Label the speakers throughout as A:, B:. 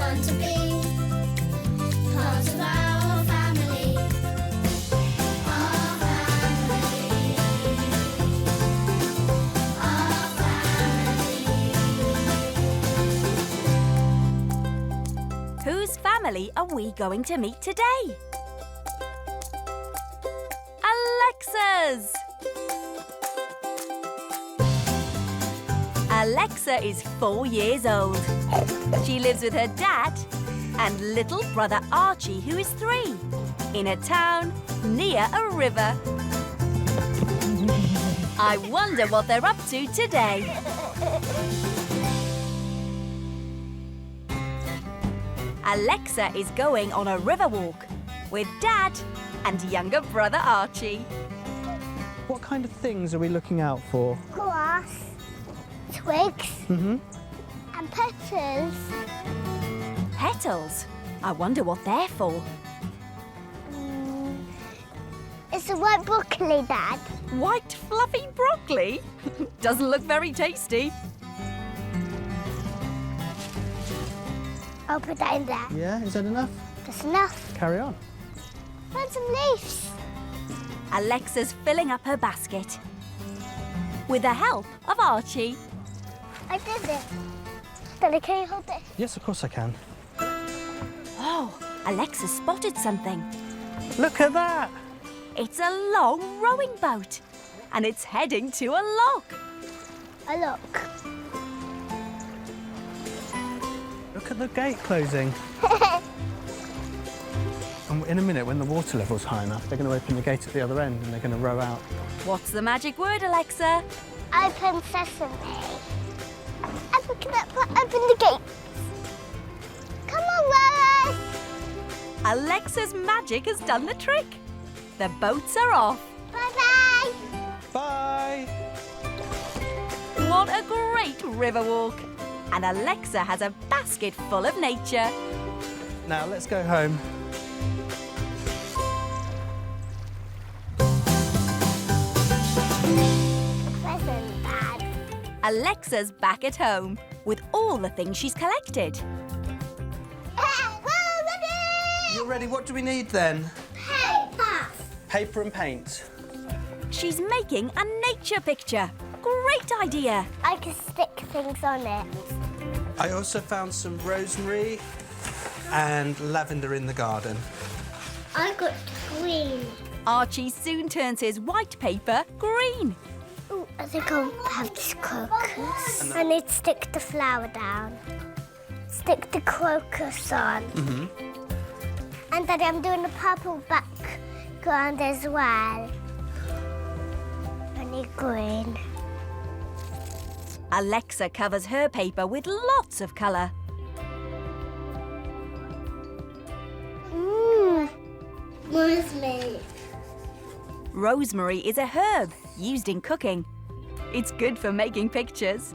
A: want to be part of our family. Our family. Our family.
B: Whose family are we going to meet today? Alexa's! Alexa is 4 years old. She lives with her dad and little brother Archie, who is 3, in a town near a river. I wonder what they're up to today. Alexa is going on a river walk with Dad and younger brother Archie.
C: What kind of things are we looking out for?
D: Grass, twigs, and petals.
B: Petals? I wonder what they're for.
D: It's a white broccoli, Dad.
B: White fluffy broccoli? Doesn't look very tasty.
D: I'll put that in there.
C: Yeah, is that enough?
D: That's enough.
C: Carry on.
D: Find some leaves.
B: Alexa's filling up her basket with the help of Archie.
D: I did it. Daddy, can you hold it?
C: Yes, of course I can.
B: Oh, Alexa spotted something.
C: Look at that!
B: It's a long rowing boat and it's heading to a lock.
D: A look.
C: Look at the gate closing. And in a minute, when the water level's high enough, they're going to open the gate at the other end and they're going to row out.
B: What's the magic word, Alexa?
D: Open sesame. Open the gate. Come on, rowers.
B: Alexa's magic has done the trick. The boats are off.
D: Bye-bye.
C: Bye!
B: What a great river walk. And Alexa has a basket full of nature.
C: Now, let's go home.
D: Present, Dad.
B: Alexa's back at home with all the things she's collected.
D: We're ready.
C: You're ready. What do we need then?
D: Paper.
C: Paper and paint.
B: She's making a nature picture. Great idea.
D: I can stick things on it.
C: I also found some rosemary and lavender in the garden.
D: I got green.
B: Archie soon turns his white paper green.
D: Ooh, I think I'll have this crocus. I need to stick the flower down. Stick the crocus on. And Daddy, I'm doing the purple background as well. I need green.
B: Alexa covers her paper with lots of colour.
D: Rosemary.
B: Rosemary is a herb used in cooking. It's good for making pictures.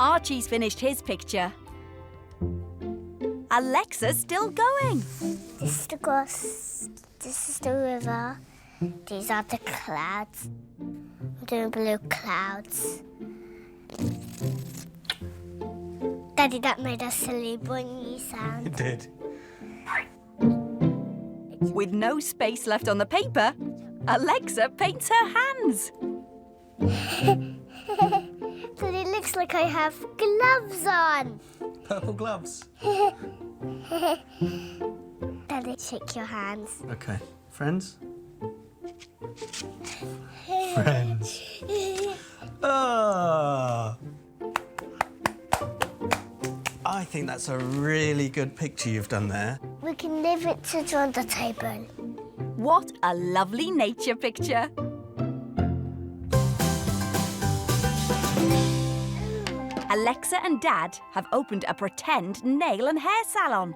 B: Archie's finished his picture. Alexa's still going.
D: This is the grass. This is the river. These are the clouds. I'm doing blue clouds. Daddy, that made a silly boingy sound.
C: It did.
B: With no space left on the paper, Alexa paints her hands.
D: But it looks like I have gloves on.
C: Purple gloves.
D: Daddy, shake your hands.
C: Okay. Friends? Friends. Oh. I think that's a really good picture you've done there.
D: We can leave it to on the table.
B: What a lovely nature picture. Alexa and Dad have opened a pretend nail and hair salon.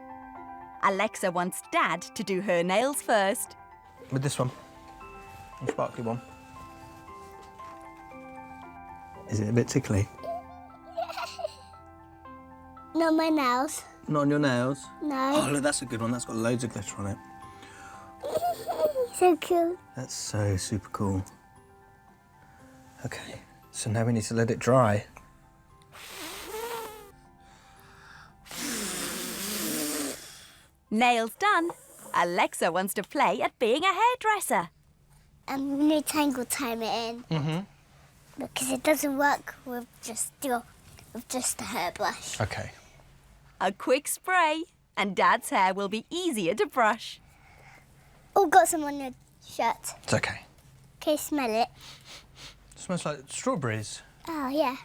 B: Alexa wants Dad to do her nails first.
C: With this one. The sparkly one. Is it a bit tickly?
D: Not my nails.
C: Not on your nails?
D: No.
C: Oh, look, that's a good one. That's got loads of glitter on it.
D: So cute.
C: That's so super cool. Okay, so now we need to let it dry.
B: Nails done. Alexa wants to play at being a hairdresser.
D: We need to angle time it in. Because it doesn't work with just a hairbrush.
C: Okay.
B: A quick spray, and Dad's hair will be easier to brush.
D: Oh, got some on your shirt.
C: It's okay.
D: Okay, smell it.
C: Smells like strawberries.
D: Oh, yeah.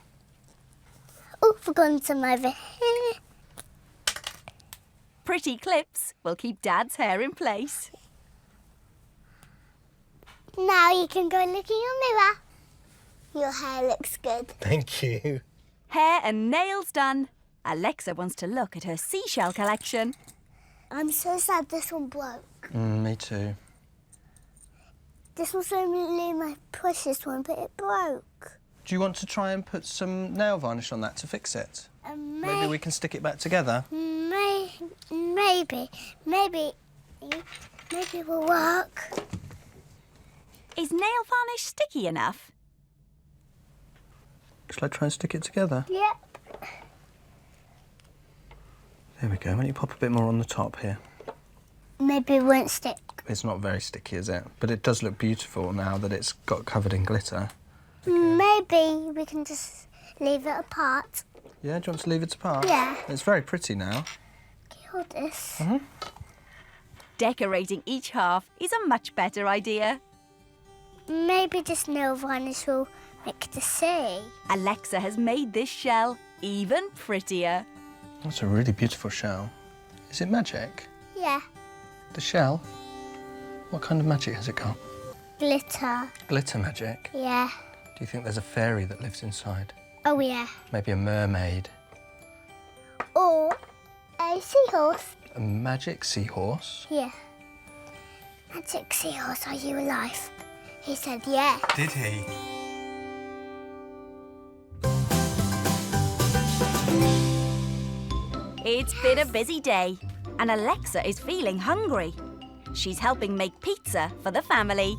D: Oh, forgotten some over here.
B: Pretty clips will keep Dad's hair in place.
D: Now you can go look in your mirror. Your hair looks good.
C: Thank you.
B: Hair and nails done. Alexa wants to look at her seashell collection.
D: I'm so sad this one broke.
C: Me too.
D: This was only my precious one, but it broke.
C: Do you want to try and put some nail varnish on that to fix it? Maybe we can stick it back together.
D: Maybe it will work.
B: Is nail varnish sticky enough?
C: Shall I try and stick it together?
D: Yep.
C: There we go. Why don't you pop a bit more on the top here?
D: Maybe it won't stick.
C: It's not very sticky, is it? But it does look beautiful now that it's got covered in glitter.
D: Maybe we can just leave it apart.
C: Yeah, do you want to leave it apart?
D: Yeah.
C: It's very pretty now.
D: Can you hold this?
B: Decorating each half is a much better idea.
D: Maybe this nail varnish will make the sea.
B: Alexa has made this shell even prettier.
C: That's a really beautiful shell. Is it magic?
D: Yeah.
C: The shell? What kind of magic has it got?
D: Glitter.
C: Glitter magic?
D: Yeah.
C: Do you think there's a fairy that lives inside?
D: Oh, yeah.
C: Maybe a mermaid?
D: Or a seahorse.
C: A magic seahorse?
D: Yeah. Magic seahorse, are you alive? He said yeah.
C: Did he?
B: It's been a busy day, and Alexa is feeling hungry. She's helping make pizza for the family.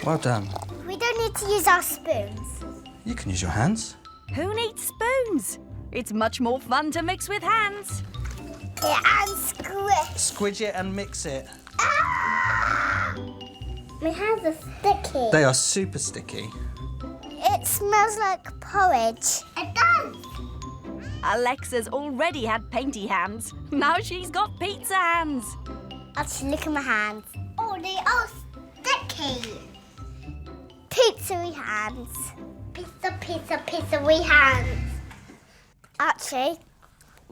C: Well done.
D: We don't need to use our spoons.
C: You can use your hands.
B: Who needs spoons? It's much more fun to mix with hands.
D: Yeah, and squish.
C: Squidge it and mix it.
D: My hands are sticky.
C: They are super sticky.
D: It smells like porridge. It does.
B: Alexa's already had painty hands. Now she's got pizza hands.
D: Actually, look at my hands. Oh, they are sticky. Pizza-y hands. Pizza-y hands. Actually,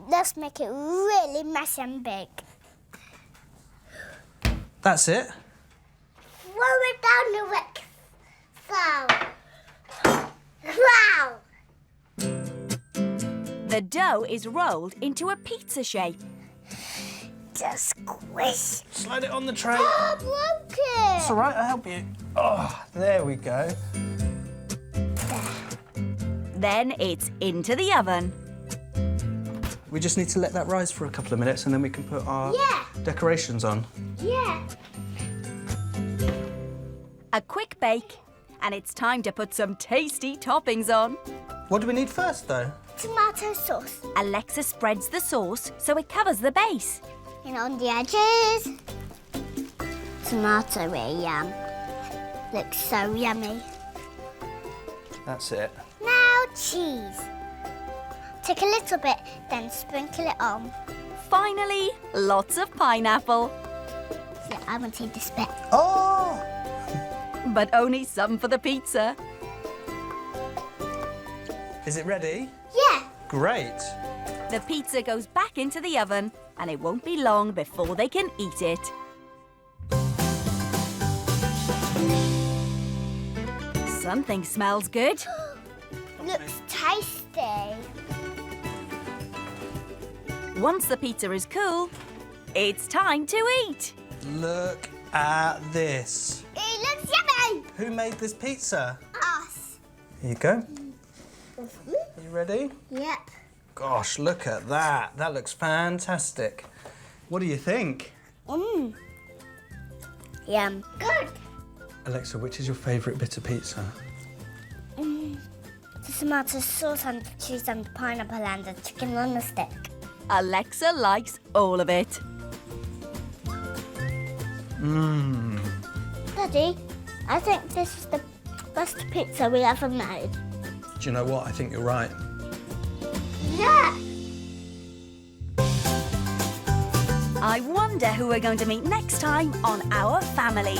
D: let's make it really messy and big.
C: That's it.
D: Throw it down the wick. Wow.
B: The dough is rolled into a pizza shape.
D: Just squish.
C: Slide it on the tray.
D: Oh, broke it.
C: It's all right, I'll help you. Oh, there we go.
B: Then it's into the oven.
C: We just need to let that rise for a couple of minutes and then we can put our decorations on.
D: Yeah.
B: A quick bake, and it's time to put some tasty toppings on.
C: What do we need first, though?
D: Tomato sauce.
B: Alexa spreads the sauce so it covers the base.
D: And on the edges, tomato yum. Looks so yummy.
C: That's it.
D: Now cheese. Take a little bit, then sprinkle it on.
B: Finally, lots of pineapple,
D: Yeah, I want to eat this bit.
C: Oh!
B: but only some for the pizza.
C: Is it ready?
D: Yeah.
C: Great.
B: The pizza goes back into the oven, and it won't be long before they can eat it. Something smells good.
D: Looks tasty.
B: Once the pizza is cool, it's time to eat.
C: Look at this.
D: It looks yummy.
C: Who made this pizza?
D: Us.
C: Here you go. Are you ready?
D: Yep.
C: Gosh, look at that. That looks fantastic. What do you think?
D: Yum. Good.
C: Alexa, which is your favourite bit of pizza?
D: The tomato sauce and the cheese and the pineapple and the chicken on the stick.
B: Alexa likes all of it.
D: Daddy, I think this is the best pizza we ever made.
C: Do you know what? I think you're right.
D: Yeah!
B: I wonder who we're going to meet next time on Our Family.